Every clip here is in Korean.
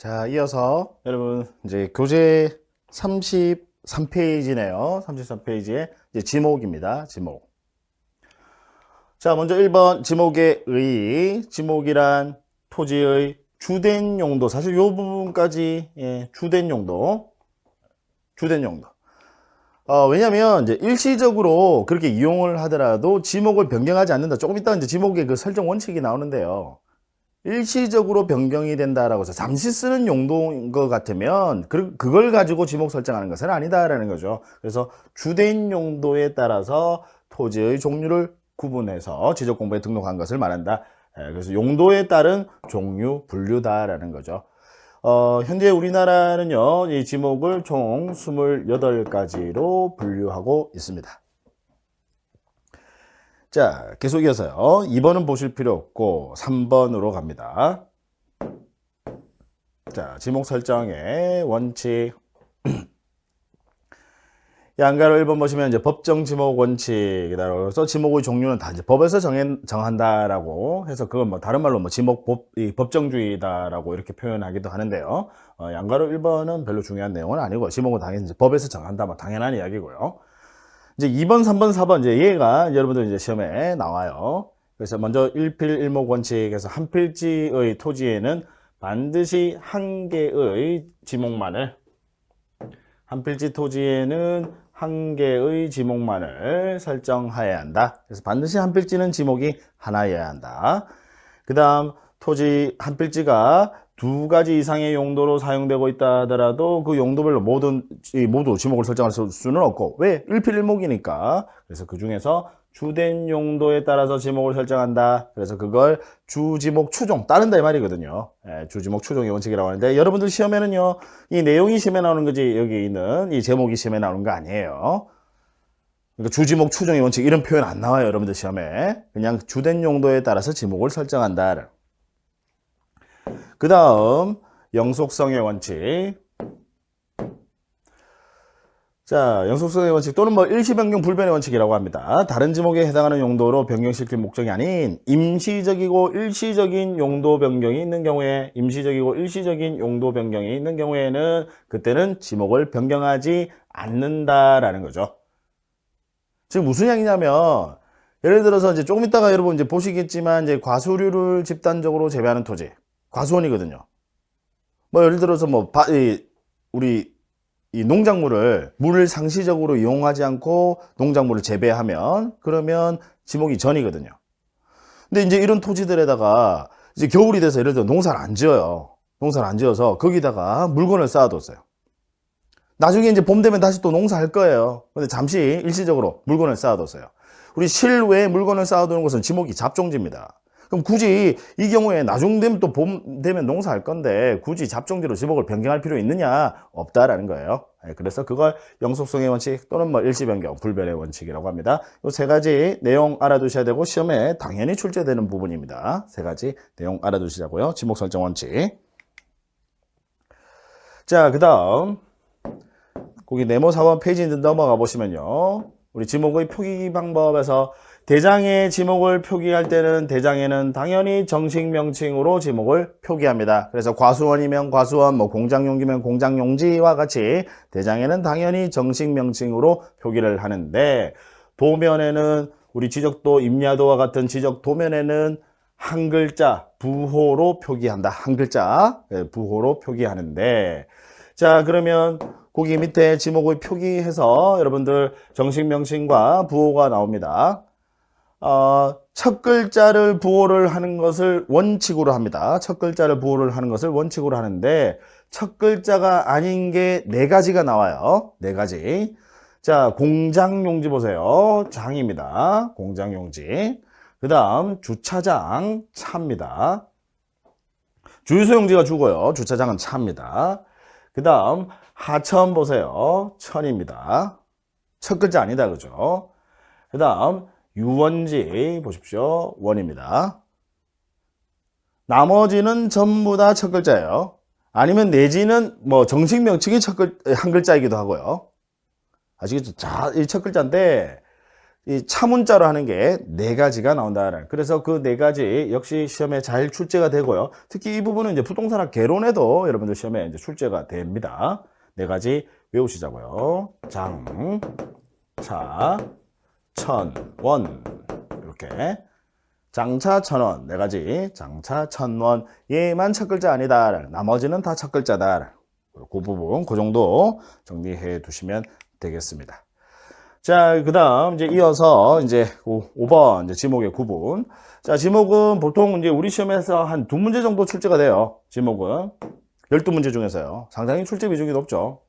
자, 이어서 여러분 이제 교재 33페이지네요. 33페이지의 이제 지목입니다. 지목. 자, 먼저 1번 지목의 의. 지목이란 토지의 주된 용도. 사실 이 부분까지 주된 용도. 왜냐면 이제 일시적으로 그렇게 이용을 하더라도 지목을 변경하지 않는다. 조금 이따 이제 지목의 그 설정 원칙이 나오는데요. 일시적으로 변경이 된다라고 해서 잠시 쓰는 용도인 것 같으면 그걸 가지고 지목 설정하는 것은 아니다라는 거죠. 그래서 주된 용도에 따라서 토지의 종류를 구분해서 지적공부에 등록한 것을 말한다. 그래서 용도에 따른 종류 분류다라는 거죠. 현재 우리나라는요, 이 지목을 총 28가지로 분류하고 있습니다. 자, 계속 이어서요. 2번은 보실 필요 없고 3번으로 갑니다. 자, 지목 설정의 원칙. 양가로 1번 보시면 이제 법정 지목 원칙이라고 해서 지목의 종류는 다 이제 법에서 정한다라고 해서 그건 뭐 다른 말로 뭐 지목 법정주의다라고 이렇게 표현하기도 하는데요. 양가로 1번은 별로 중요한 내용은 아니고 지목은 당연히 이제 법에서 정한다, 뭐 당연한 이야기고요. 이제 2번, 3번, 4번 이제 얘가 여러분들 이제 시험에 나와요. 그래서 먼저 1필 1목 원칙에서 한 필지의 토지에는 반드시 한 개의 지목만을, 한 필지 토지에는 한 개의 지목만을 설정하여야 한다. 그래서 반드시 한 필지는 지목이 하나여야 한다. 그 다음 토지 한 필지가 2가지 이상의 용도로 사용되고 있다 하더라도 그 용도별로 모두 지목을 설정할 수는 없고, 왜? 1필 1목이니까. 그래서 그 중에서 주된 용도에 따라서 지목을 설정한다. 그래서 그걸 주지목 추종, 따른다 이 말이거든요. 주지목 추종의 원칙이라고 하는데, 여러분들 시험에는요, 이 내용이 시험에 나오는 거지, 여기 있는 이 제목이 시험에 나오는 거 아니에요. 그러니까 주지목 추종의 원칙 이런 표현 안 나와요, 여러분들 시험에. 그냥 주된 용도에 따라서 지목을 설정한다. 그 다음 영속성의 원칙. 자, 영속성의 원칙 또는 뭐 일시변경 불변의 원칙이라고 합니다. 다른 지목에 해당하는 용도로 변경시킬 목적이 아닌 임시적이고 일시적인 용도 변경이 있는 경우에, 임시적이고 일시적인 용도 변경이 있는 경우에는 그때는 지목을 변경하지 않는다라는 거죠. 지금 무슨 이야기냐면, 예를 들어서 이제 조금 있다가 여러분 이제 보시겠지만 이제 과수류를 집단적으로 재배하는 토지, 과수원이거든요. 뭐 예를 들어서 뭐 우리 이 농작물을 물을 상시적으로 이용하지 않고 농작물을 재배하면 그러면 지목이 전이거든요. 근데 이제 이런 토지들에다가 이제 겨울이 돼서 예를 들어 농사를 안 지어요. 농사를 안 지어서 거기다가 물건을 쌓아뒀어요. 나중에 이제 봄 되면 다시 또 농사할 거예요. 근데 잠시 일시적으로 물건을 쌓아뒀어요. 우리 실외에 물건을 쌓아두는 것은 지목이 잡종지입니다. 그럼 굳이 이 경우에 나중 되면 또 봄 되면 농사할 건데 굳이 잡종지로 지목을 변경할 필요 있느냐? 없다라는 거예요. 그래서 그걸 영속성의 원칙 또는 뭐 일시변경, 불변의 원칙이라고 합니다. 이 세 가지 내용 알아두셔야 되고 시험에 당연히 출제되는 부분입니다. 세 가지 내용 알아두시자고요. 지목 설정 원칙. 자, 그 다음 거기 네모 4번 페이지 넘어가 보시면요. 우리 지목의 표기 방법에서 대장의 지목을 표기할 때는 대장에는 당연히 정식 명칭으로 지목을 표기합니다. 그래서 과수원이면 과수원, 뭐 공장용지면 공장용지와 같이 대장에는 당연히 정식 명칭으로 표기를 하는데, 도면에는 우리 지적도 임야도와 같은 지적 도면에는 한 글자 부호로 표기한다. 한 글자 부호로 표기하는데, 자, 그러면 거기 밑에 지목을 표기해서 여러분들 정식 명칭과 부호가 나옵니다. 첫 글자를 부호를 하는 것을 원칙으로 합니다. 첫 글자를 부호를 하는 것을 원칙으로 하는데, 첫 글자가 아닌 게 4가지가 나와요. 4가지. 자, 공장용지 보세요. 장입니다. 공장용지. 그 다음 주차장, 차입니다. 주유소용지가 주고요. 주차장은 차입니다. 그 다음 하천 보세요. 천입니다. 첫 글자 아니다, 그죠? 그 다음 유원지 보십시오. 원입니다. 나머지는 전부 다 첫 글자예요. 아니면 내지는 뭐 정식 명칭이 한 글자이기도 하고요. 아시겠죠? 자, 이 첫 글자인데 이 차문자로 하는 게 네 가지가 나온다. 그래서 그 네 가지 역시 시험에 잘 출제가 되고요. 특히 이 부분은 이제 부동산학 개론에도 여러분들 시험에 이제 출제가 됩니다. 네 가지 외우시자고요. 장, 차, 천, 원. 이렇게. 장차 천원, 네 가지. 장차 천원. 얘만 첫 글자 아니다. 나머지는 다 첫 글자다. 그 부분, 그 정도 정리해 두시면 되겠습니다. 자, 그 다음, 이제 이어서, 이제, 5번, 이제 지목의 구분. 자, 지목은 보통 이제 우리 시험에서 한 2문제 정도 출제가 돼요. 지목은. 12문제 중에서요. 상당히 출제 비중이 높죠.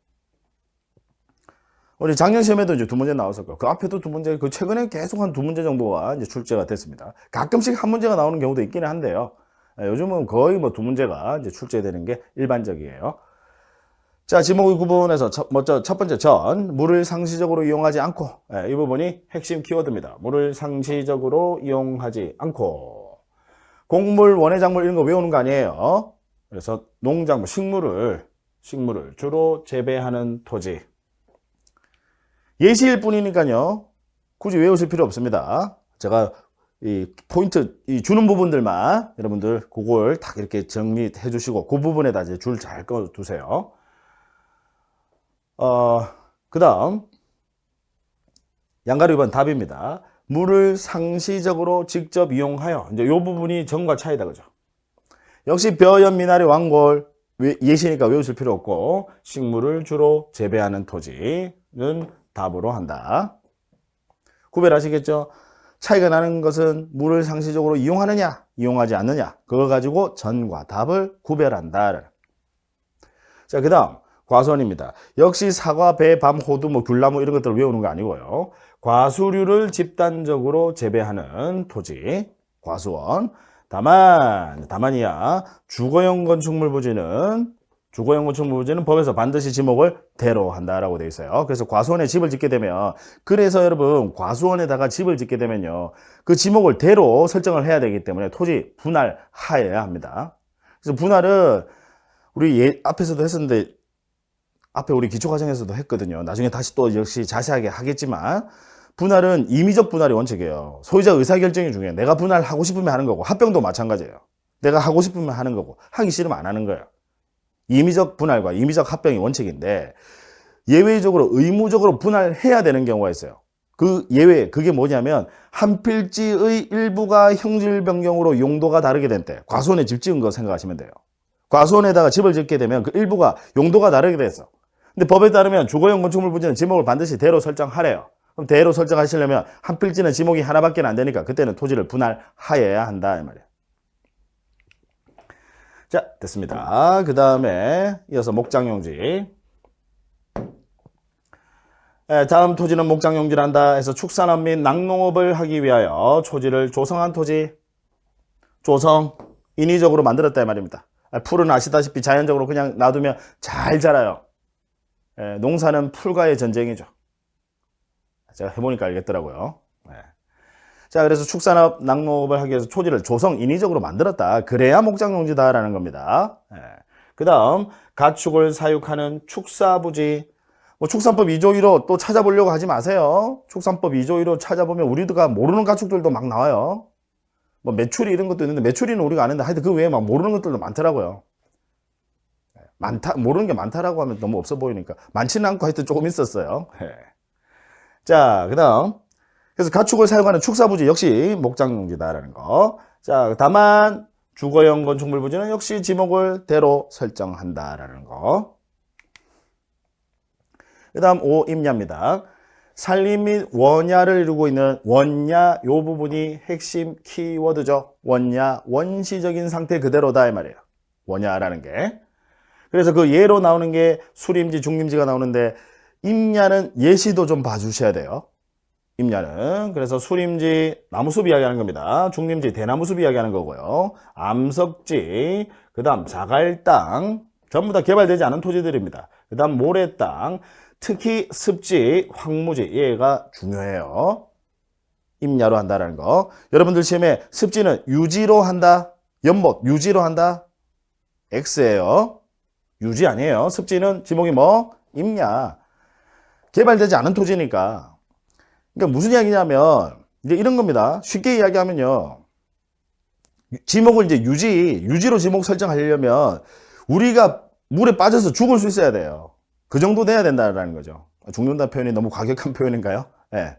우리 작년 시험에도 이제 2문제 나왔었고, 그 앞에도 2문제, 그 최근에 계속 한 2문제 정도가 이제 출제가 됐습니다. 가끔씩 한 문제가 나오는 경우도 있기는 한데요. 요즘은 거의 뭐 2문제가 이제 출제되는 게 일반적이에요. 자, 지목의 구분에서 첫 번째 전, 물을 상시적으로 이용하지 않고, 이 부분이 핵심 키워드입니다. 물을 상시적으로 이용하지 않고. 곡물, 원예작물 이런 거 외우는 거 아니에요. 그래서 농작물, 식물을 주로 재배하는 토지. 예시일 뿐이니까요. 굳이 외우실 필요 없습니다. 제가 이 포인트, 이 주는 부분들만 여러분들 그걸 딱 이렇게 정리해 주시고, 그 부분에다 이제 줄 잘 꺼 두세요. 그 다음, 양가로 2번 답입니다. 물을 상시적으로 직접 이용하여. 이제 요 부분이 정과 차이다, 그죠? 역시 벼연 미나리 왕골, 예시니까 외우실 필요 없고, 식물을 주로 재배하는 토지는 답으로 한다. 구별하시겠죠? 차이가 나는 것은 물을 상시적으로 이용하느냐, 이용하지 않느냐, 그걸 가지고 전과 답을 구별한다. 자, 그 다음. 과수원입니다. 역시 사과, 배, 밤, 호두, 귤나무 이런 것들을 외우는 거 아니고요. 과수류를 집단적으로 재배하는 토지, 과수원. 다만이야. 주거용 건축물 부지는 법에서 반드시 지목을 대로 한다라고 되어 있어요. 그래서 과수원에 집을 짓게 되면, 그래서 여러분 과수원에다가 집을 짓게 되면요, 그 지목을 대로 설정을 해야 되기 때문에 토지 분할하여야 합니다. 그래서 분할은 우리 앞에서도 했었는데, 앞에 우리 기초과정에서도 했거든요. 나중에 다시 또 역시 자세하게 하겠지만, 분할은 임의적 분할이 원칙이에요. 소유자 의사결정이 중요해요. 내가 분할하고 싶으면 하는 거고, 합병도 마찬가지예요. 내가 하고 싶으면 하는 거고, 하기 싫으면 안 하는 거예요. 임의적 분할과 임의적 합병이 원칙인데, 예외적으로 의무적으로 분할해야 되는 경우가 있어요. 그 예외, 그게 뭐냐면 한 필지의 일부가 형질 변경으로 용도가 다르게 된 때, 과수원에 집 지은 거 생각하시면 돼요. 과수원에다가 집을 짓게 되면 그 일부가 용도가 다르게 됐어. 근데 법에 따르면 주거용 건축물 부지는 지목을 반드시 대로 설정하래요. 그럼 대로 설정하시려면 한 필지는 지목이 하나밖에 안 되니까 그때는 토지를 분할하여야 한다 이 말이에요. 자, 됐습니다. 그 다음에 이어서 목장용지. 다음 토지는 목장용지를 한다 해서 축산업 및 낙농업을 하기 위하여 초지를 조성한 토지, 조성, 인위적으로 만들었다 이 말입니다. 풀은 아시다시피 자연적으로 그냥 놔두면 잘 자라요. 농사는 풀과의 전쟁이죠. 제가 해보니까 알겠더라고요. 자, 그래서 축산업, 낙농업을 하기 위해서 초지를 조성, 인위적으로 만들었다. 그래야 목장용지다라는 겁니다. 그 다음, 가축을 사육하는 축사부지. 축산법 2조 1호 또 찾아보려고 하지 마세요. 축산법 2조 1호 찾아보면 우리가 모르는 가축들도 막 나와요. 메추리 이런 것도 있는데, 메추리는 우리가 아는데 하여튼 그 외에 막 모르는 것들도 많더라고요. 모르는 게 많다라고 하면 너무 없어 보이니까. 많지는 않고 하여튼 조금 있었어요. 자, 그 다음. 그래서 가축을 사용하는 축사부지 역시 목장용지다라는 거. 자, 다만 주거용 건축물 부지는 역시 지목을 대로 설정한다라는 거. 그 다음 5, 임야입니다. 산림 및 원야를 이루고 있는 원야 요 부분이 핵심 키워드죠. 원야, 원시적인 상태 그대로다 이 말이에요. 원야라는 게. 그래서 그 예로 나오는 게 수림지, 중림지가 나오는데 임야는 예시도 좀 봐주셔야 돼요. 임야는. 그래서 수림지, 나무숲 이야기하는 겁니다. 중림지, 대나무숲 이야기하는 거고요. 암석지, 그 다음 자갈 땅, 전부 다 개발되지 않은 토지들입니다. 그 다음 모래땅, 특히 습지, 황무지, 얘가 중요해요. 임야로 한다라는 거. 여러분들 시험에 습지는 유지로 한다, 연못, 유지로 한다, X예요. 유지 아니에요. 습지는 지목이 뭐? 임야. 개발되지 않은 토지니까. 그러니까 무슨 이야기냐면 이제 이런 겁니다. 쉽게 이야기하면요. 지목을 이제 유지로 지목 설정하려면 우리가 물에 빠져서 죽을 수 있어야 돼요. 그 정도 돼야 된다는 거죠. 죽는다 표현이 너무 과격한 표현인가요? 예.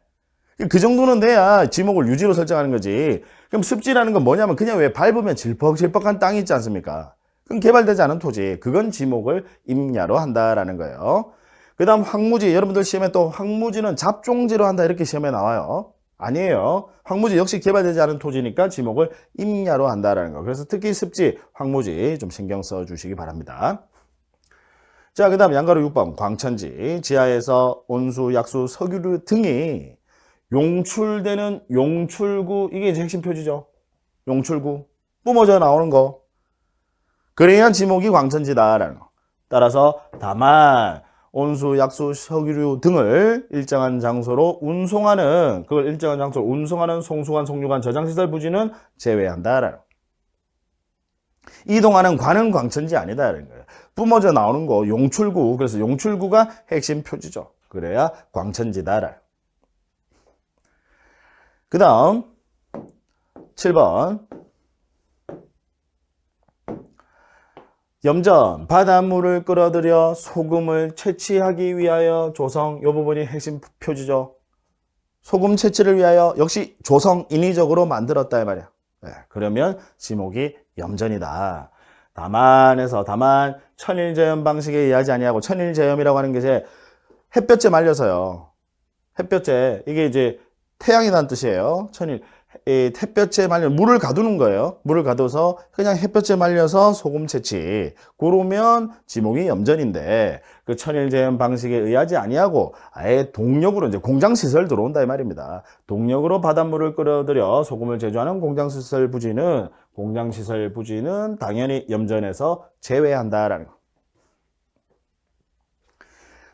그 정도는 돼야 지목을 유지로 설정하는 거지. 그럼 습지라는 건 뭐냐면 그냥 왜 밟으면 질퍽질퍽한 땅이 있지 않습니까? 그럼 개발되지 않은 토지. 그건 지목을 임야로 한다라는 거예요. 그 다음 황무지. 여러분들 시험에 또 황무지는 잡종지로 한다 이렇게 시험에 나와요. 아니에요. 황무지 역시 개발되지 않은 토지니까 지목을 임야로 한다라는 거. 그래서 특히 습지, 황무지 좀 신경 써 주시기 바랍니다. 자, 그 다음 양가로 6번 광천지. 지하에서 온수, 약수, 석유류 등이 용출되는 용출구. 이게 이제 핵심 표지죠. 용출구. 뿜어져 나오는 거. 그래야 지목이 광천지다라는 거. 따라서 다만 온수, 약수, 석유류 등을 일정한 장소로 운송하는, 그걸 일정한 장소로 운송하는 송수관, 송유관, 저장시설 부지는 제외한다라는 거. 이동하는 관은 광천지 아니다라는 거예요. 뿜어져 나오는 거 용출구. 그래서 용출구가 핵심 표지죠. 그래야 광천지다라는 거. 그 다음 7번 염전, 바닷물을 끌어들여 소금을 채취하기 위하여 조성. 이 부분이 핵심 표지죠. 소금 채취를 위하여 역시 조성 인위적으로 만들었다 이 말이야. 네, 그러면 지목이 염전이다. 다만 천일제염 방식에 의하지 아니하고, 천일제염이라고 하는 게 이제 햇볕에 말려서요. 햇볕에, 이게 이제 태양이라는 뜻이에요. 햇볕에 말려 물을 가두는 거예요. 물을 가둬서 그냥 햇볕에 말려서 소금 채취. 그러면 지목이 염전인데, 그 천일제염 방식에 의하지 아니하고 아예 동력으로 이제 공장시설 들어온다 이 말입니다. 동력으로 바닷물을 끌어들여 소금을 제조하는 공장시설 부지는 당연히 염전에서 제외한다라는 거.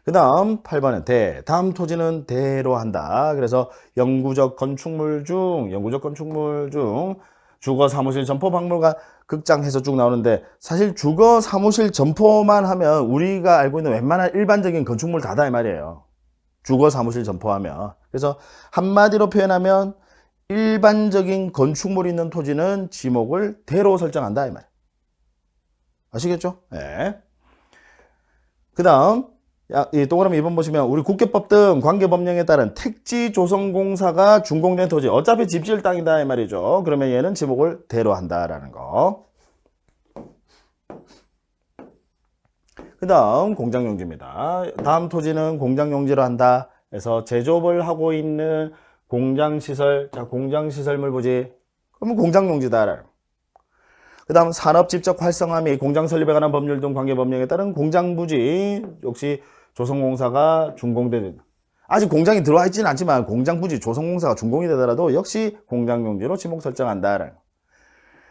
그 다음 8번은 다음 토지는 대로 한다. 그래서 영구적 건축물 중 주거 사무실 점포 박물관 극장 해서 쭉 나오는데, 사실 주거 사무실 점포만 하면 우리가 알고 있는 웬만한 일반적인 건축물 다다 이 말이에요. 주거 사무실 점포하면. 그래서 한마디로 표현하면 일반적인 건축물이 있는 토지는 지목을 대로 설정한다 이 말. 아시겠죠? 네. 그 다음 이 동그라미 2번 보시면 우리 국계법 등 관계법령에 따른 택지조성공사가 준공된 토지, 어차피 집 지을 땅이다 이 말이죠. 그러면 얘는 지목을 대로 한다라는 거. 그 다음 공장용지입니다. 다음 토지는 공장용지로 한다. 그래서 제조업을 하고 있는 공장시설, 자 공장시설물 부지, 그러면 공장용지다라는 거. 그 다음 산업 집적 활성화 및 공장 설립에 관한 법률 등 관계법령에 따른 공장부지, 역시 조성공사가 준공된, 아직 공장이 들어와 있지는 않지만 공장부지 조성공사가 준공이 되더라도 역시 공장용지로 지목 설정한다.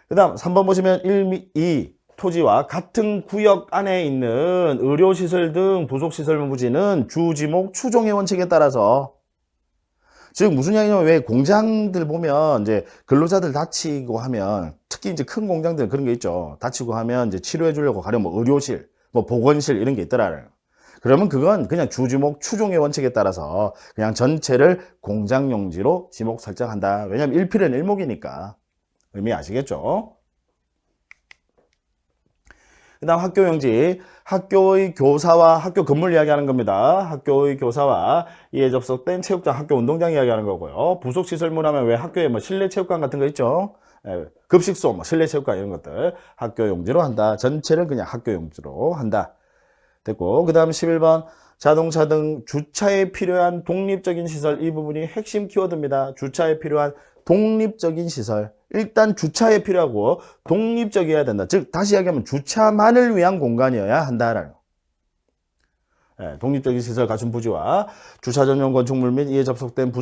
그 다음 3번 보시면 1, 2 토지와 같은 구역 안에 있는 의료시설 등 부속시설 부지는 주지목 추종의 원칙에 따라서, 즉 무슨 이야기냐면 왜 공장들 보면 이제 근로자들 다치고 하면, 특히 이제 큰 공장들 그런 게 있죠. 다치고 하면 이제 치료해 주려고 가령 뭐 의료실, 뭐 보건실 이런 게 있더라. 그러면 그건 그냥 주지목 추종의 원칙에 따라서 그냥 전체를 공장용지로 지목 설정한다. 왜냐면 1필은 1목이니까. 의미 아시겠죠? 그 다음 학교용지, 학교의 교사와 학교 건물 이야기하는 겁니다. 학교의 교사와 이에 접속된 체육장, 학교 운동장 이야기하는 거고요. 부속시설물 하면 왜 학교에 뭐 실내 체육관 같은 거 있죠? 급식소, 뭐 실내 체육관 이런 것들 학교용지로 한다. 전체를 그냥 학교용지로 한다. 됐고, 그 다음 11번 자동차 등 주차에 필요한 독립적인 시설, 이 부분이 핵심 키워드입니다. 주차에 필요한 독립적인 시설. 일단 주차에 필요하고 독립적이어야 된다. 즉 다시 이야기하면 주차만을 위한 공간이어야 한다라는 거. 독립적인 시설 갖춘 부지와 주차 전용 건축물 및 이에 접속된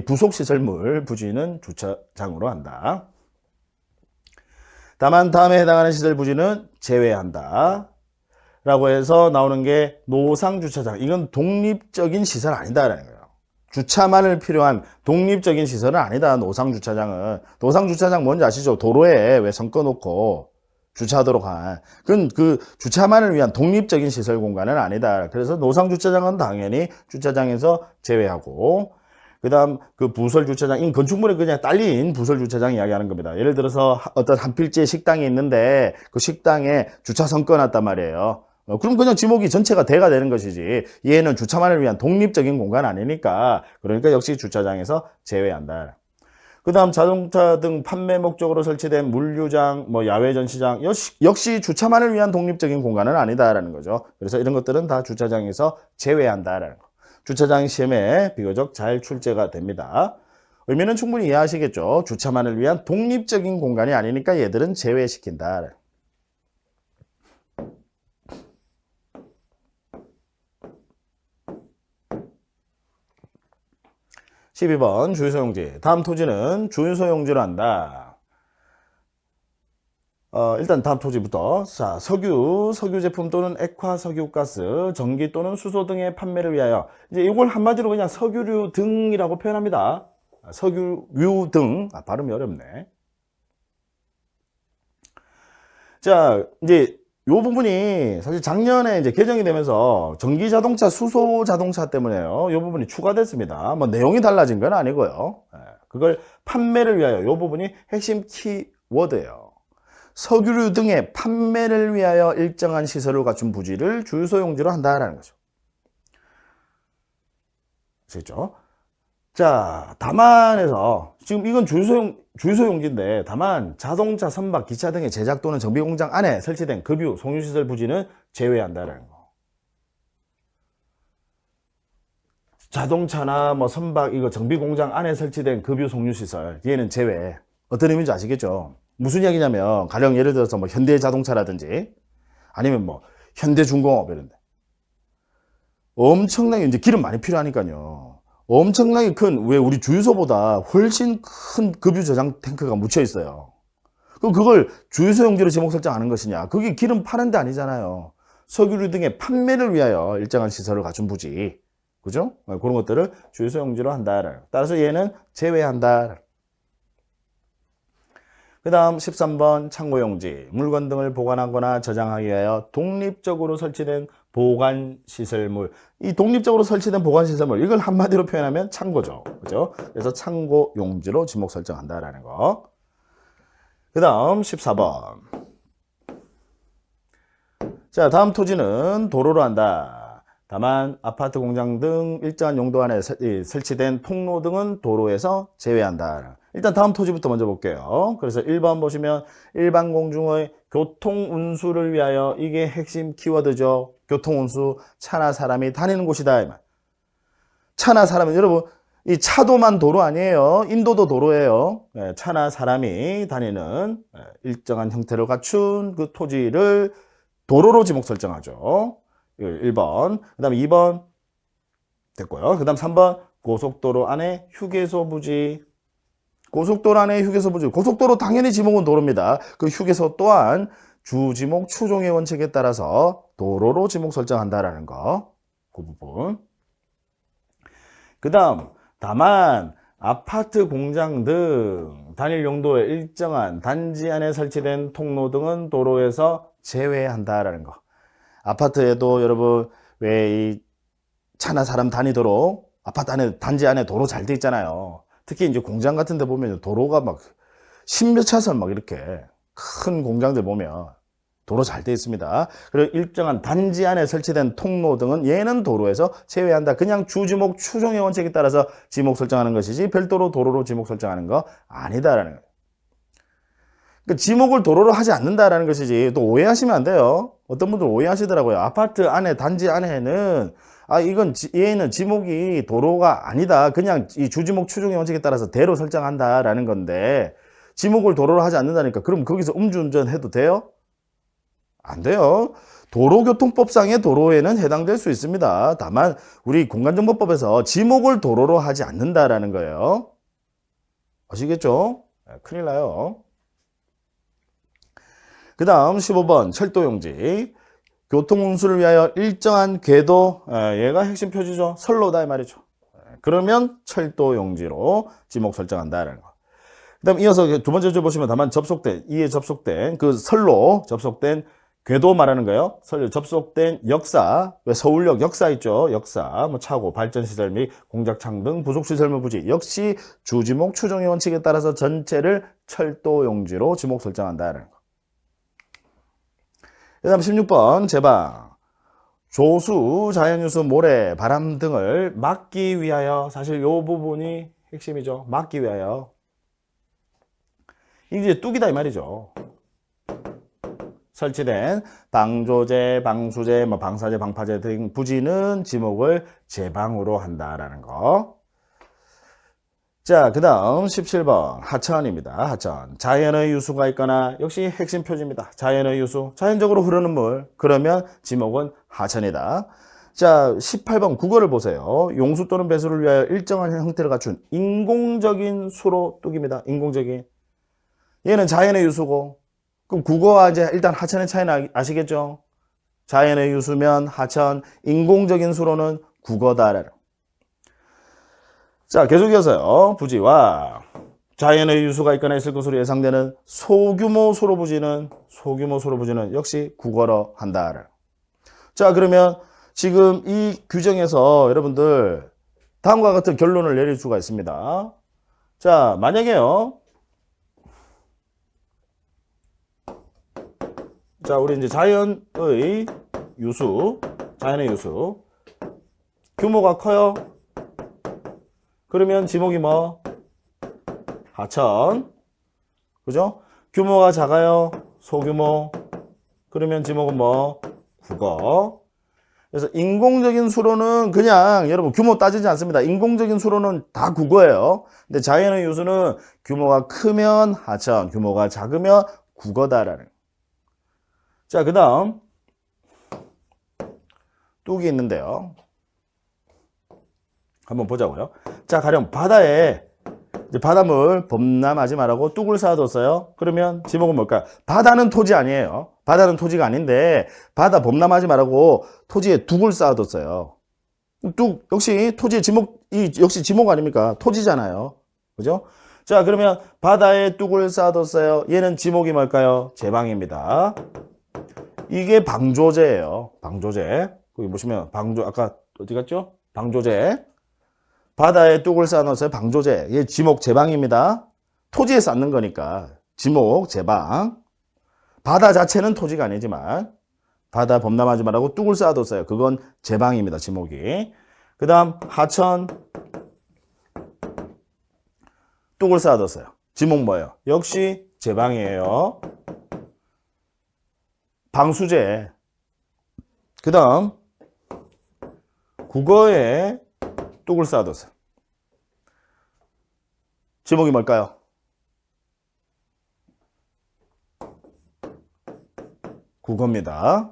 부속시설물 부지는 주차장으로 한다. 다만 다음에 해당하는 시설 부지는 제외한다 라고 해서 나오는 게 노상주차장. 이건 독립적인 시설 아니다라는 거예요. 주차만을 필요한 독립적인 시설은 아니다. 노상주차장은. 노상주차장 뭔지 아시죠? 도로에 왜 선 꺼놓고 주차하도록 한. 그건 그 주차만을 위한 독립적인 시설 공간은 아니다. 그래서 노상주차장은 당연히 주차장에서 제외하고. 그다음 그 부설 주차장, 이 건축물에 그냥 딸린 부설 주차장 이야기하는 겁니다. 예를 들어서 어떤 한 필지에 식당이 있는데 그 식당에 주차선 꺼놨단 말이에요. 그럼 그냥 지목이 전체가 대가 되는 것이지, 얘는 주차만을 위한 독립적인 공간 아니니까, 그러니까 역시 주차장에서 제외한다. 그 다음 자동차 등 판매 목적으로 설치된 물류장, 뭐 야외 전시장, 역시 주차만을 위한 독립적인 공간은 아니다라는 거죠. 그래서 이런 것들은 다 주차장에서 제외한다라는 거. 주차장 시험에 비교적 잘 출제가 됩니다. 의미는 충분히 이해하시겠죠. 주차만을 위한 독립적인 공간이 아니니까 얘들은 제외시킨다. 12번 주유소용지. 다음 토지는 주유소용지로 한다. 일단 다음 토지부터. 자, 석유 제품 또는 액화 석유가스, 전기 또는 수소 등의 판매를 위하여. 이제 이걸 한마디로 그냥 석유류 등이라고 표현합니다. 석유류 등. 발음이 어렵네. 자, 이제 요 부분이 사실 작년에 이제 개정이 되면서 전기 자동차, 수소 자동차 때문에요. 요 부분이 추가됐습니다. 뭐 내용이 달라진 건 아니고요. 그걸 판매를 위하여, 요 부분이 핵심 키워드예요. 석유류 등의 판매를 위하여 일정한 시설을 갖춘 부지를 주유소용지로 한다라는 거죠. 아시겠죠? 자, 다만에서 지금 이건 주유소용지인데, 다만 자동차, 선박, 기차 등의 제작 또는 정비 공장 안에 설치된 급유, 송유시설 부지는 제외한다라는 거. 자동차나 뭐 선박, 이거 정비 공장 안에 설치된 급유, 송유시설, 얘는 제외. 어떤 의미인지 아시겠죠? 무슨 이야기냐면, 가령 예를 들어서 뭐 현대자동차라든지 아니면 뭐 현대중공업 이런데 엄청나게 이제 기름 많이 필요하니까요. 엄청나게 큰, 왜 우리 주유소보다 훨씬 큰 급유 저장 탱크가 묻혀 있어요. 그럼 그걸 주유소용지로 지목 설정하는 것이냐? 그게 기름 파는 데 아니잖아요. 석유류 등의 판매를 위하여 일정한 시설을 갖춘 부지. 그죠? 그런 것들을 주유소용지로 한다. 따라서 얘는 제외한다. 그 다음 13번 창고용지. 물건 등을 보관하거나 저장하기 위하여 독립적으로 설치된 보관시설물. 이 독립적으로 설치된 보관시설물, 이걸 한마디로 표현하면 창고죠. 그죠? 그래서 창고용지로 지목 설정한다라는 거. 그 다음 14번. 자, 다음 토지는 도로로 한다. 다만 아파트, 공장 등 일정한 용도 안에 설치된 통로 등은 도로에서 제외한다. 일단 다음 토지부터 먼저 볼게요. 그래서 1번 보시면 일반 공중의 교통운수를 위하여, 이게 핵심 키워드죠. 교통운수, 차나 사람이 다니는 곳이다. 차나 사람은, 여러분, 이 차도만 도로 아니에요. 인도도 도로예요. 차나 사람이 다니는 일정한 형태를 갖춘 그 토지를 도로로 지목 설정하죠. 1번. 그 다음 2번 됐고요. 그 다음 3번 고속도로 안에 휴게소 부지. 고속도로 안에 휴게소 부지. 고속도로 당연히 지목은 도로입니다. 그 휴게소 또한 주지목 추종의 원칙에 따라서 도로로 지목 설정한다라는 거. 그 부분. 그 다음 다만 아파트, 공장 등 단일 용도의 일정한 단지 안에 설치된 통로 등은 도로에서 제외한다라는 거. 아파트에도 여러분 왜 이 차나 사람 다니도록 아파트 안에, 단지 안에 도로 잘 돼 있잖아요. 특히 이제 공장 같은 데 보면 도로가 막 십몇 차선 막 이렇게 큰 공장들 보면 도로 잘 돼 있습니다. 그리고 일정한 단지 안에 설치된 통로 등은 얘는 도로에서 제외한다. 그냥 주지목 추종의 원칙에 따라서 지목 설정하는 것이지 별도로 도로로 지목 설정하는 거 아니다라는 거예요. 그러니까 지목을 도로로 하지 않는다라는 것이지, 또 오해하시면 안 돼요. 어떤 분들 오해하시더라고요. 아파트 안에, 단지 안에는 이건 얘는 지목이 도로가 아니다. 그냥 이 주지목 추종의 원칙에 따라서 대로 설정한다라는 건데, 지목을 도로로 하지 않는다니까 그럼 거기서 음주운전 해도 돼요? 안 돼요. 도로교통법상의 도로에는 해당될 수 있습니다. 다만 우리 공간정보법에서 지목을 도로로 하지 않는다라는 거예요. 아시겠죠? 큰일 나요. 그 다음 15번 철도용지. 교통운수를 위하여 일정한 궤도, 얘가 핵심 표지죠. 선로다 이 말이죠. 그러면 철도용지로 지목 설정한다라는 거. 그 다음 이어서 두 번째 줄 보시면 다만 접속된, 이에 접속된 그 선로 접속된 궤도 말하는 거예요. 서울 접속된 역사, 왜 서울역 역사 있죠? 역사, 뭐 차고, 발전시설 및 공작창 등 부속시설물 부지 역시 주지목 추정의 원칙에 따라서 전체를 철도용지로 지목 설정한다는 거. 그 다음 16번 제방. 조수, 자연유수, 모래, 바람 등을 막기 위하여, 사실 이 부분이 핵심이죠. 막기 위하여. 이제 뚝이다 이 말이죠. 설치된 방조제, 방수제, 뭐 방사제, 방파제 등 부지는 지목을 제방으로 한다라는 거. 자, 그 다음 17번 하천입니다. 하천. 자연의 유수가 있거나, 역시 핵심 표지입니다. 자연의 유수, 자연적으로 흐르는 물. 그러면 지목은 하천이다. 자, 18번 국어를 보세요. 용수 또는 배수를 위하여 일정한 형태를 갖춘 인공적인 수로 뚝입니다. 인공적인. 얘는 자연의 유수고, 그럼 국어와 이제 일단 하천의 차이는 아시겠죠? 자연의 유수면 하천, 인공적인 수로는 국어다. 자, 계속해서요. 부지와 자연의 유수가 있거나 있을 것으로 예상되는 소규모 수로 부지는 역시 국어로 한다. 자, 그러면 지금 이 규정에서 여러분들 다음과 같은 결론을 내릴 수가 있습니다. 자, 만약에요. 자, 우리 이제 자연의 유수 규모가 커요. 그러면 지목이 뭐? 하천. 그죠? 규모가 작아요. 소규모. 그러면 지목은 뭐? 국어. 그래서 인공적인 수로는 그냥 여러분 규모 따지지 않습니다. 인공적인 수로는 다 국어예요. 근데 자연의 유수는 규모가 크면 하천, 규모가 작으면 국어다라는. 자, 그 다음 뚝이 있는데요. 한번 보자고요. 자, 가령 바다에 이제 바닷물 범람하지 말라고 뚝을 쌓아뒀어요. 그러면 지목은 뭘까요? 바다는 토지 아니에요. 바다는 토지가 아닌데 바다 범람하지 말라고 토지에 뚝을 쌓아뒀어요. 뚝 역시 토지의 지목, 역시 지목 아닙니까? 토지잖아요. 그죠? 자, 그러면 바다에 뚝을 쌓아뒀어요. 얘는 지목이 뭘까요? 제방입니다. 이게 방조제예요. 방조제. 거기 보시면 방조, 아까 어디 갔죠? 방조제. 바다에 뚝을 쌓아놓았어요. 방조제. 얘 지목 제방입니다. 토지에 쌓는 거니까 지목 제방. 바다 자체는 토지가 아니지만 바다 범람하지 말라고 뚝을 쌓아뒀어요. 그건 제방입니다. 지목이. 그 다음 하천. 뚝을 쌓아뒀어요. 지목 뭐예요? 역시 제방이에요. 방수제. 그 다음 국어에 뚝을 쌓아뒀어요. 지목이 뭘까요? 국어입니다.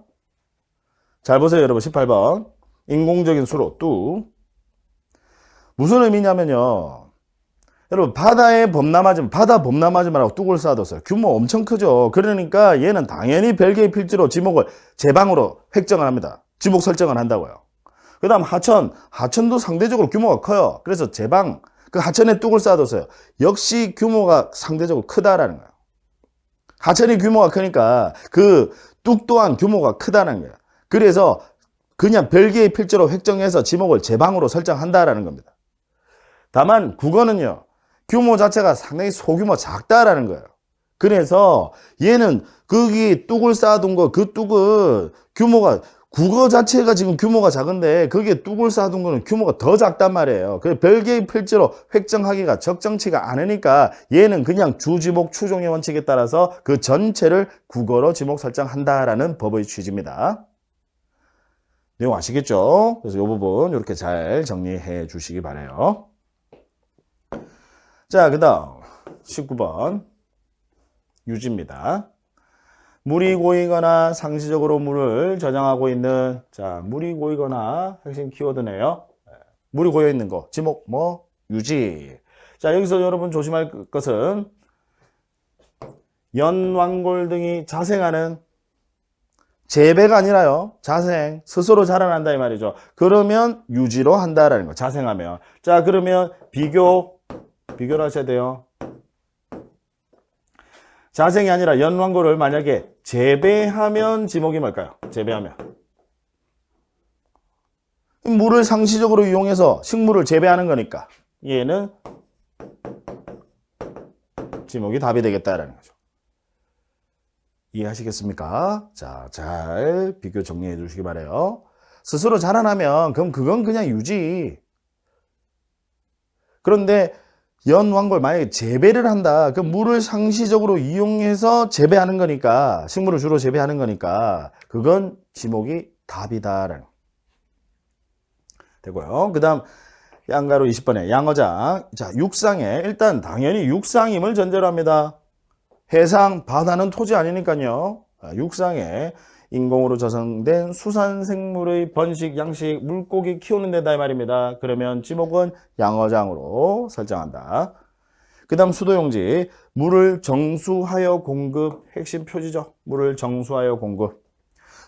잘 보세요, 여러분. 18번. 인공적인 수로 뚝. 무슨 의미냐면요. 여러분, 바다 범람하지 말라고 뚝을 쌓아뒀어요. 규모 엄청 크죠. 그러니까 얘는 당연히 별개의 필지로 지목을 제방으로 획정을 합니다. 지목 설정을 한다고요. 그 다음 하천도 상대적으로 규모가 커요. 그래서 제방, 그 하천에 뚝을 쌓아뒀어요. 역시 규모가 상대적으로 크다라는 거예요. 하천이 규모가 크니까 그 뚝 또한 규모가 크다는 거예요. 그래서 그냥 별개의 필지로 획정해서 지목을 제방으로 설정한다라는 겁니다. 다만 국어는요. 규모 자체가 상당히 소규모 작다라는 거예요. 그래서 얘는 거기 뚝을 쌓아둔 거, 그 뚝은 규모가, 국어 자체가 지금 규모가 작은데 거기에 뚝을 쌓아둔 거는 규모가 더 작단 말이에요. 그래서 별개의 필지로 획정하기가 적정치가 않으니까 얘는 그냥 주지목 추종의 원칙에 따라서 그 전체를 국어로 지목 설정한다라는 법의 취지입니다. 내용 아시겠죠? 그래서 이 부분 이렇게 잘 정리해 주시기 바라요. 자, 그 다음 19번 유지입니다. 물이 고이거나 상시적으로 물을 저장하고 있는, 자, 물이 고이거나 핵심 키워드네요. 물이 고여 있는 거 지목 뭐 유지. 자, 여기서 여러분 조심할 것은 연왕골 등이 자생하는, 재배가 아니라요. 자생, 스스로 자라난다 이 말이죠. 그러면 유지로 한다라는 거. 자생하면. 자, 그러면 비교를 하셔야 돼요. 자생이 아니라 연왕고를 만약에 재배하면 지목이 뭘까요? 재배하면. 물을 상시적으로 이용해서 식물을 재배하는 거니까 얘는 지목이 답이 되겠다라는 거죠. 이해하시겠습니까? 자, 잘 비교 정리해 주시기 바라요. 스스로 자라나면 그럼 그건 그냥 유지. 그런데 연왕골 만약에 재배를 한다. 그 물을 상시적으로 이용해서 재배하는 거니까 식물을 주로 재배하는 거니까 그건 지목이 답이다라는 되고요. 그 다음 양가로 20번에 양어장. 자, 육상에 일단 당연히 육상임을 전제로 합니다. 해상, 바다는 토지 아니니까요. 육상에 인공으로 저장된 수산생물의 번식, 양식, 물고기 키우는 데다 이 말입니다. 그러면 지목은 양어장으로 설정한다. 그 다음 수도용지. 물을 정수하여 공급. 핵심 표지죠. 물을 정수하여 공급.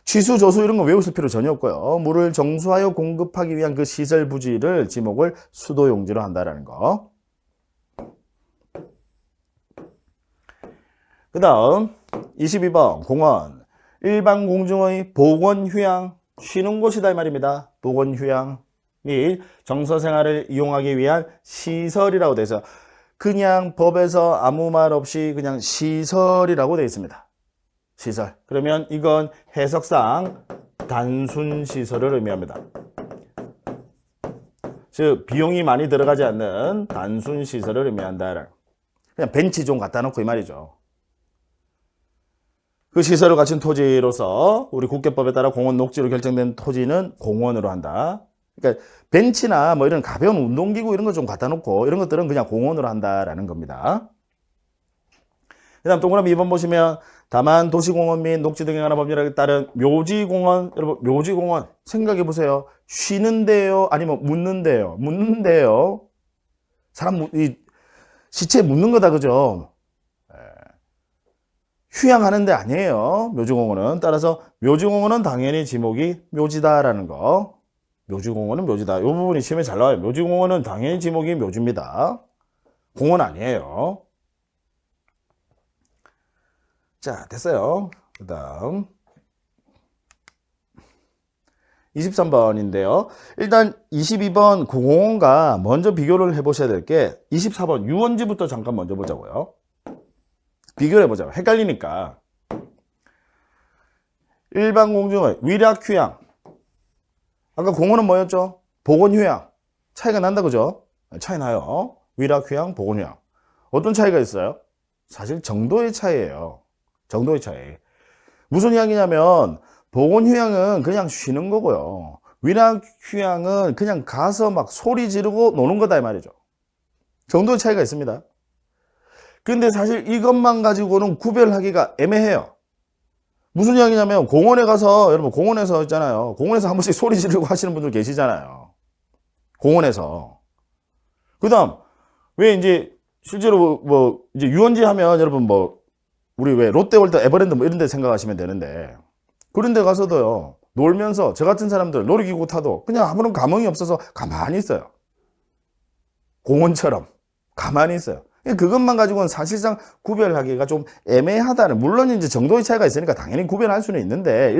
취수, 조수 이런 거 외우실 필요 전혀 없고요. 물을 정수하여 공급하기 위한 그 시설 부지를 지목을 수도용지로 한다라는 거. 그 다음 22번 공원. 일반 공중의 보건 휴양, 쉬는 곳이다 이 말입니다. 보건 휴양 및 정서 생활을 이용하기 위한 시설이라고 되어 있어요. 그냥 법에서 아무 말 없이 그냥 시설이라고 되어 있습니다. 시설. 그러면 이건 해석상 단순 시설을 의미합니다. 즉 비용이 많이 들어가지 않는 단순 시설을 의미한다. 그냥 벤치 좀 갖다 놓고 이 말이죠. 그 시설을 갖춘 토지로서 우리 국계법에 따라 공원 녹지로 결정된 토지는 공원으로 한다. 그러니까 벤치나 뭐 이런 가벼운 운동기구 이런 거 좀 갖다 놓고 이런 것들은 그냥 공원으로 한다라는 겁니다. 그 다음 동그라미 2번 보시면 다만 도시공원 및 녹지 등에 관한 법률에 따른 묘지공원. 여러분 묘지공원 생각해 보세요. 쉬는데요? 아니면 묻는데요? 묻는데요? 사람 이 시체 묻는 거다 그죠? 휴양하는 데 아니에요. 묘지공원은. 따라서 묘지공원은 당연히 지목이 묘지다라는 거. 묘지공원은 묘지다. 이 부분이 시험에 잘 나와요. 묘지공원은 당연히 지목이 묘지입니다. 공원 아니에요. 자, 됐어요. 그 다음 23번인데요. 일단 22번 공원과 먼저 비교를 해보셔야 될 게 24번 유원지부터 잠깐 먼저 보자고요. 비교를 해보자고. 헷갈리니까. 일반 공중의 위락휴양. 아까 공원은 뭐였죠? 보건휴양. 차이가 난다 그죠? 차이 나요. 위락휴양, 보건휴양. 어떤 차이가 있어요? 사실 정도의 차이예요. 정도의 차이. 무슨 이야기냐면 보건휴양은 그냥 쉬는 거고요. 위락휴양은 그냥 가서 막 소리 지르고 노는 거다 이 말이죠. 정도의 차이가 있습니다. 근데 사실 이것만 가지고는 구별하기가 애매해요. 무슨 이야기냐면 공원에 가서 여러분 공원에서 있잖아요. 공원에서 한 번씩 소리 지르고 하시는 분들 계시잖아요. 공원에서. 그다음 왜 이제 실제로 뭐 이제 유원지 하면 여러분 뭐 우리 왜 롯데월드, 에버랜드 뭐 이런 데 생각하시면 되는데 그런 데 가서도요. 놀면서 저 같은 사람들 놀이기구 타도 그냥 아무런 감흥이 없어서 가만히 있어요. 공원처럼 가만히 있어요. 그것만 가지고는 사실상 구별하기가 좀 애매하다는, 물론 이제 정도의 차이가 있으니까 당연히 구별할 수는 있는데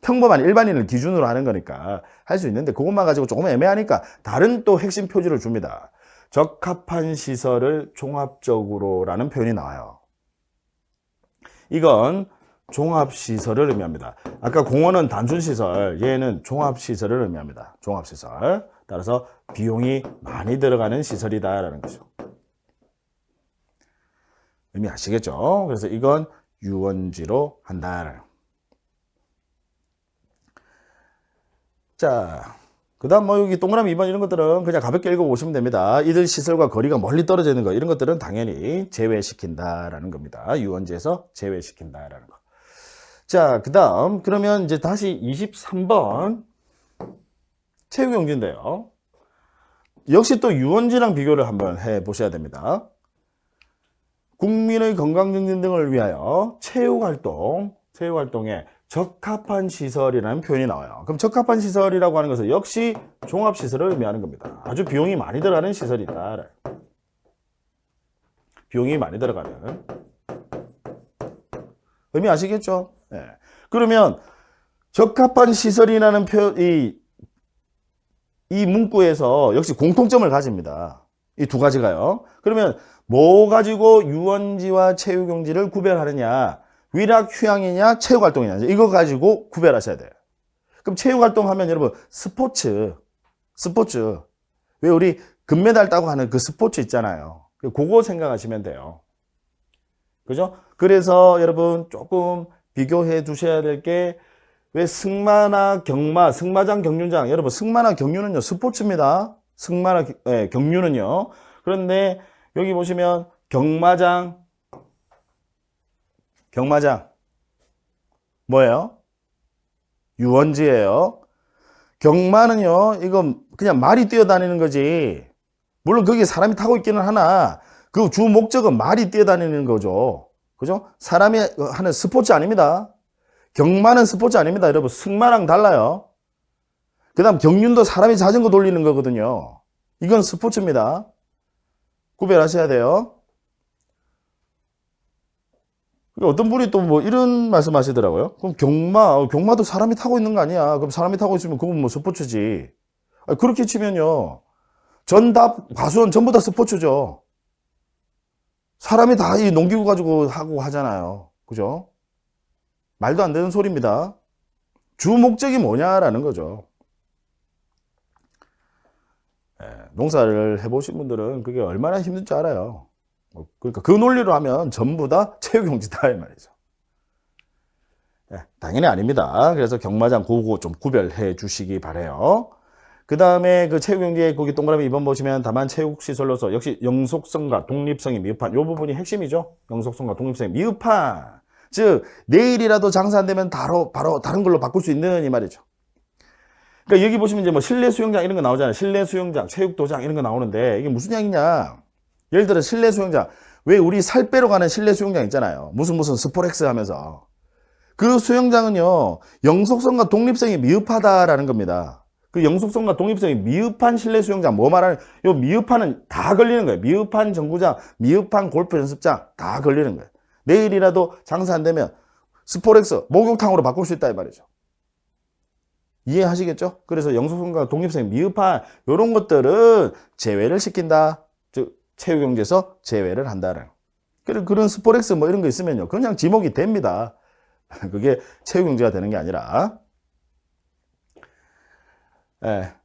평범한 일반인을 기준으로 하는 거니까 할 수 있는데 그것만 가지고 조금 애매하니까 다른 또 핵심 표지를 줍니다. 적합한 시설을 종합적으로라는 표현이 나와요. 이건 종합시설을 의미합니다. 아까 공원은 단순시설, 얘는 종합시설을 의미합니다. 종합시설. 따라서 비용이 많이 들어가는 시설이다라는 거죠. 의미 아시겠죠? 그래서 이건 유원지로 한다. 자, 그 다음 뭐 여기 동그라미 2번 이런 것들은 그냥 가볍게 읽어보시면 됩니다. 이들 시설과 거리가 멀리 떨어져 있는 거, 이런 것들은 당연히 제외시킨다라는 겁니다. 유원지에서 제외시킨다라는 거. 자, 그 다음 그러면 이제 다시 23번 체육용지인데요. 역시 또 유원지랑 비교를 한번 해보셔야 됩니다. 국민의 건강 증진 등을 위하여 체육활동에 적합한 시설이라는 표현이 나와요. 그럼 적합한 시설이라고 하는 것은 역시 종합시설을 의미하는 겁니다. 아주 비용이 많이 들어가는 시설이다. 비용이 많이 들어가는. 의미 아시겠죠? 예. 그러면 적합한 시설이라는 이 문구에서 역시 공통점을 가집니다. 이 두 가지가요. 그러면 뭐 가지고 유원지와 체육용지를 구별하느냐? 위락 휴양이냐 체육활동이냐 이거 가지고 구별하셔야 돼요. 그럼 체육활동 하면 여러분 스포츠 왜 우리 금메달 따고 하는 그 스포츠 있잖아요. 그거 생각하시면 돼요. 그죠? 그래서 여러분 조금 비교해 두셔야 될 게 왜 승마나 경마, 승마장, 경륜장 여러분 승마나 경륜은요 스포츠입니다. 승마나 경륜은요. 그런데 여기 보시면 경마장 뭐예요? 유원지예요. 경마는요 이건 그냥 말이 뛰어다니는 거지. 물론 거기에 사람이 타고 있기는 하나 그 주 목적은 말이 뛰어다니는 거죠. 그죠? 사람이 하는 스포츠 아닙니다. 경마는 스포츠 아닙니다. 여러분 승마랑 달라요. 그 다음 경륜도 사람이 자전거 돌리는 거거든요. 이건 스포츠입니다. 구별하셔야 돼요. 어떤 분이 또 뭐 이런 말씀 하시더라고요. 그럼 경마도 사람이 타고 있는 거 아니야. 그럼 사람이 타고 있으면 그건 뭐 스포츠지. 그렇게 치면요. 전답, 과수원 전부 다 스포츠죠. 사람이 다 이 농기구 가지고 하고 하잖아요. 그죠? 말도 안 되는 소리입니다. 주 목적이 뭐냐라는 거죠. 농사를 해보신 분들은 그게 얼마나 힘든지 알아요. 그러니까 그 논리로 하면 전부 다 체육용지다 이 말이죠. 당연히 아닙니다. 그래서 경마장 그거 좀 구별해 주시기 바래요. 그 다음에 그 체육용지에 거기 동그라미 2번 보시면 다만 체육시설로서 역시 영속성과 독립성이 미흡한 이 부분이 핵심이죠. 영속성과 독립성이 미흡한 즉 내일이라도 장사 안 되면 바로 다른 걸로 바꿀 수 있는 이 말이죠. 그러니까 여기 보시면 이제 뭐 실내 수영장 이런 거 나오잖아요. 실내 수영장, 체육도장 이런 거 나오는데 이게 무슨 이야기냐? 예를 들어 실내 수영장 왜 우리 살 빼러 가는 실내 수영장 있잖아요. 무슨 스포렉스 하면서 그 수영장은요 영속성과 독립성이 미흡하다라는 겁니다. 그 영속성과 독립성이 미흡한 실내 수영장 뭐 말하는? 요 미흡한은 다 걸리는 거예요. 미흡한 정구장, 미흡한 골프 연습장 다 걸리는 거예요. 내일이라도 장사 안 되면 스포렉스, 목욕탕으로 바꿀 수 있다 이 말이죠. 이해하시겠죠? 그래서 영속성과 독립성이 미흡한 이런 것들은 제외를 시킨다. 즉 체육용지에서 제외를 한다는. 그런 스포렉스 뭐 이런 거 있으면요 그냥 지목이 됩니다. 그게 체육용지가 되는 게 아니라.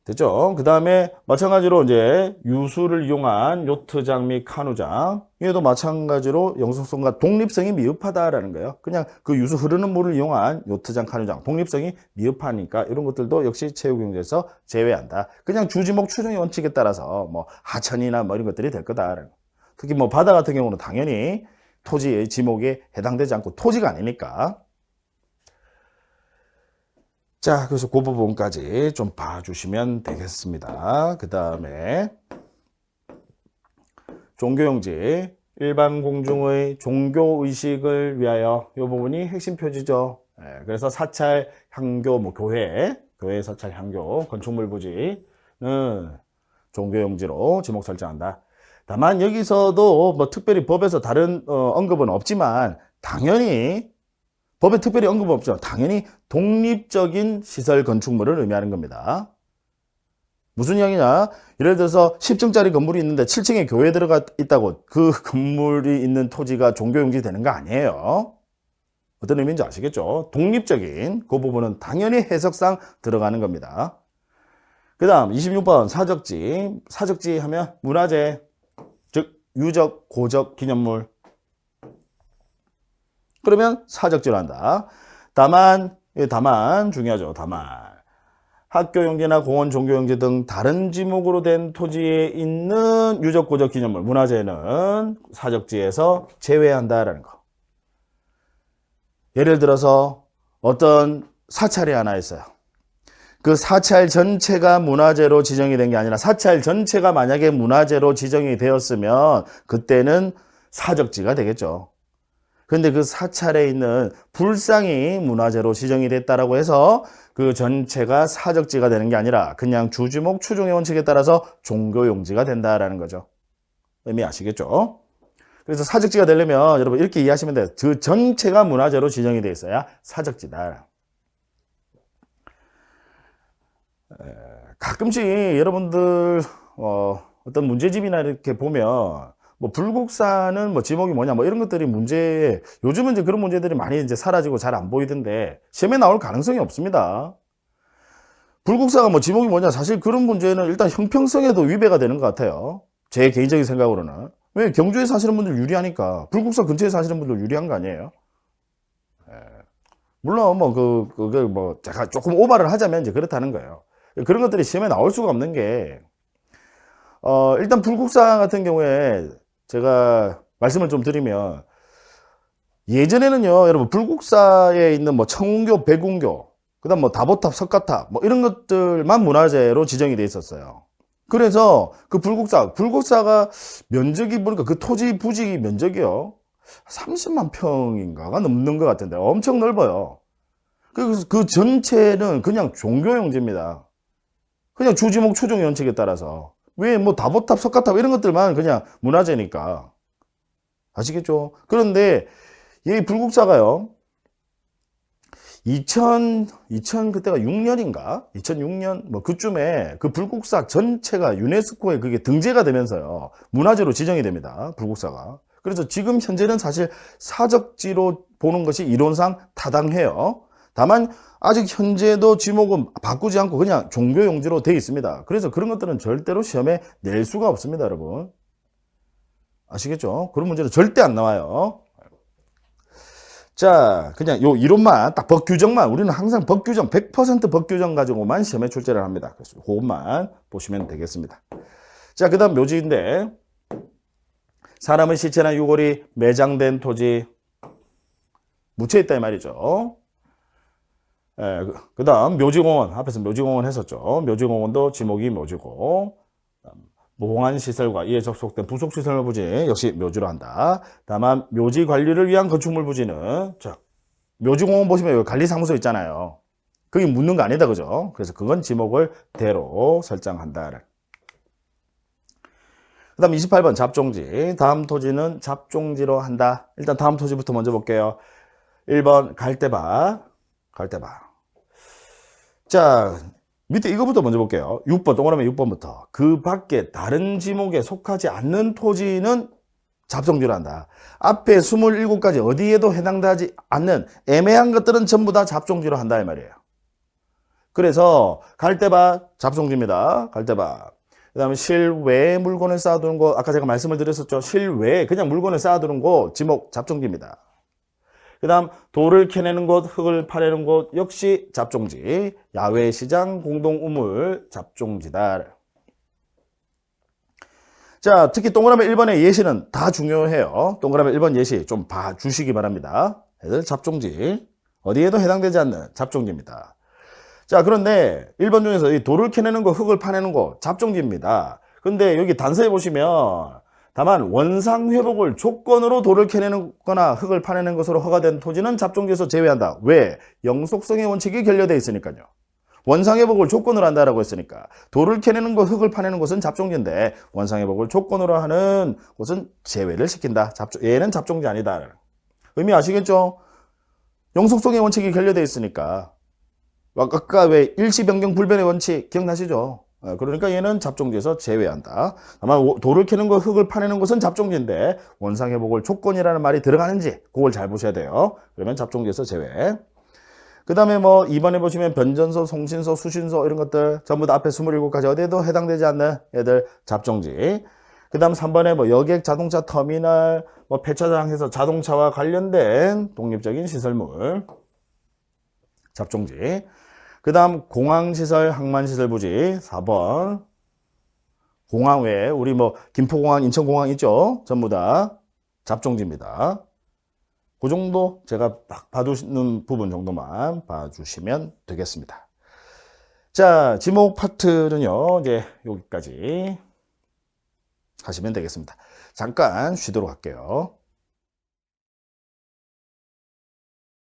됐죠? 그 다음에 마찬가지로 이제 유수를 이용한 요트장 및 카누장 이에도 마찬가지로 영속성과 독립성이 미흡하다라는 거예요. 그냥 그 유수 흐르는 물을 이용한 요트장, 카누장 독립성이 미흡하니까 이런 것들도 역시 체육용지에서 제외한다. 그냥 주지목 추정의 원칙에 따라서 뭐 하천이나 뭐 이런 것들이 될 거다. 특히 뭐 바다 같은 경우는 당연히 토지의 지목에 해당되지 않고 토지가 아니니까. 자, 그래서 그 부분까지 좀 봐주시면 되겠습니다. 그 다음에 종교용지, 일반 공중의 종교의식을 위하여 이 부분이 핵심 표지죠. 그래서 사찰, 향교, 뭐 교회 사찰, 향교, 건축물 부지는 종교용지로 지목 설정한다. 다만 여기서도 뭐 특별히 법에서 다른 언급은 없지만 당연히 법에 특별히 언급은 없죠. 당연히 독립적인 시설 건축물을 의미하는 겁니다. 무슨 이야기냐? 예를 들어서 10층짜리 건물이 있는데 7층에 교회 들어가 있다고 그 건물이 있는 토지가 종교용지 되는 거 아니에요. 어떤 의미인지 아시겠죠? 독립적인 그 부분은 당연히 해석상 들어가는 겁니다. 그 다음 26번 사적지. 사적지 하면 문화재, 즉 유적, 고적, 기념물. 그러면 사적지로 한다. 다만 중요하죠. 다만 학교용지나 공원, 종교용지 등 다른 지목으로 된 토지에 있는 유적, 고적, 기념물, 문화재는 사적지에서 제외한다라는 거. 예를 들어서 어떤 사찰이 하나 있어요. 그 사찰 전체가 문화재로 지정이 된 게 아니라 사찰 전체가 만약에 문화재로 지정이 되었으면 그때는 사적지가 되겠죠. 근데 그 사찰에 있는 불상이 문화재로 지정이 됐다라고 해서 그 전체가 사적지가 되는 게 아니라 그냥 주지목 추종의 원칙에 따라서 종교용지가 된다라는 거죠. 의미 아시겠죠? 그래서 사적지가 되려면 여러분 이렇게 이해하시면 돼요. 그 전체가 문화재로 지정이 되어 있어야 사적지다. 가끔씩 여러분들 어떤 문제집이나 이렇게 보면 뭐 불국사는 뭐 지목이 뭐냐 뭐 이런 것들이 문제, 요즘은 이제 그런 문제들이 많이 이제 사라지고 잘 안 보이던데 시험에 나올 가능성이 없습니다. 불국사가 뭐 지목이 뭐냐, 사실 그런 문제는 일단 형평성에도 위배가 되는 것 같아요. 제 개인적인 생각으로는. 왜? 경주에 사시는 분들 유리하니까. 불국사 근처에 사시는 분들 유리한 거 아니에요? 물론 뭐 그게 뭐 제가 조금 오바를 하자면 이제 그렇다는 거예요. 그런 것들이 시험에 나올 수가 없는 게 일단 불국사 같은 경우에 제가 말씀을 좀 드리면, 예전에는요 여러분 불국사에 있는 뭐 청운교, 백운교, 그다음 뭐 다보탑, 석가탑 뭐 이런 것들만 문화재로 지정이 돼 있었어요. 그래서 그 불국사가 면적이 보니까 그 토지 부지 면적이요 30만 평인가가 넘는 것 같은데 엄청 넓어요. 그 전체는 그냥 종교용지입니다. 그냥 주지목 추종 원칙에 따라서. 왜 뭐 다보탑, 석가탑 이런 것들만 그냥 문화재니까. 아시겠죠? 그런데 이 불국사가요 2000 그때가 6년인가? 2006년 뭐 그쯤에 그 불국사 전체가 유네스코에 그게 등재가 되면서요 문화재로 지정이 됩니다. 불국사가. 그래서 지금 현재는 사실 사적지로 보는 것이 이론상 타당해요. 다만 아직 현재도 지목은 바꾸지 않고 그냥 종교용지로 되어 있습니다. 그래서 그런 것들은 절대로 시험에 낼 수가 없습니다, 여러분. 아시겠죠? 그런 문제는 절대 안 나와요. 자, 그냥 요 이론만, 딱 법규정만, 우리는 항상 법규정, 100% 법규정 가지고만 시험에 출제를 합니다. 그래서 그것만 보시면 되겠습니다. 자, 그 다음 묘지인데, 사람의 시체나 유골이 매장된 토지, 묻혀있다 이 말이죠. 그 다음 묘지공원, 앞에서 묘지공원 했었죠. 묘지공원도 지목이 묘지고, 보안시설과 이에 접속된 부속시설 부지 역시 묘지로 한다. 다만 묘지 관리를 위한 건축물 부지는, 자, 묘지공원 보시면 여기 관리사무소 있잖아요. 그게 묻는 거 아니다, 그죠? 그래서 그건 지목을 대로 설정한다. 그 다음 28번 잡종지. 다음 토지는 잡종지로 한다. 일단 다음 토지부터 먼저 볼게요. 1번 갈대밭. 자, 밑에 이거부터 먼저 볼게요. 6번, 동그라미 6번부터. 그 밖에 다른 지목에 속하지 않는 토지는 잡종지로 한다. 앞에 27가지 어디에도 해당되지 않는 애매한 것들은 전부 다 잡종지로 한다 이 말이에요. 그래서 갈대밭 잡종지입니다. 갈대밭. 그 다음에 실외에 물건을 쌓아두는 거, 아까 제가 말씀을 드렸었죠. 실외에 그냥 물건을 쌓아두는 거 지목 잡종지입니다. 그 다음 돌을 캐내는 곳, 흙을 파내는 곳 역시 잡종지. 야외 시장, 공동우물 잡종지다. 자, 특히 동그라미 1번의 예시는 다 중요해요. 동그라미 1번 예시 좀 봐주시기 바랍니다. 애들 잡종지, 어디에도 해당되지 않는 잡종지입니다. 자, 그런데 1번 중에서 이 돌을 캐내는 거, 흙을 파내는 거 잡종지입니다. 근데 여기 단서에 보시면 다만 원상회복을 조건으로 돌을 캐내는 거나 흙을 파내는 것으로 허가된 토지는 잡종지에서 제외한다. 왜? 영속성의 원칙이 결여되어 있으니까요. 원상회복을 조건으로 한다라고 했으니까. 돌을 캐내는 것, 흙을 파내는 것은 잡종지인데 원상회복을 조건으로 하는 것은 제외를 시킨다. 얘는 잡종지 아니다. 의미 아시겠죠? 영속성의 원칙이 결여되어 있으니까. 아까 왜 일시변경 불변의 원칙 기억나시죠? 그러니까 얘는 잡종지에서 제외한다. 다만 돌을 캐는 것, 흙을 파내는 것은 잡종지인데 원상회복을 조건이라는 말이 들어가는지 그걸 잘 보셔야 돼요. 그러면 잡종지에서 제외. 그 다음에 뭐 2번에 보시면 변전소, 송신소, 수신소 이런 것들 전부 다 앞에 27가지 어디에도 해당되지 않는 애들 잡종지. 그 다음 3번에 뭐 여객, 자동차 터미널, 뭐 폐차장 해서 자동차와 관련된 독립적인 시설물 잡종지. 그 다음 공항시설, 항만시설 부지 4번. 공항 외에 우리 뭐 김포공항, 인천공항 있죠? 전부 다 잡종지입니다. 그 정도 제가 딱 봐두시는 부분 정도만 봐주시면 되겠습니다. 자, 지목 파트는요 이제 여기까지 하시면 되겠습니다. 잠깐 쉬도록 할게요.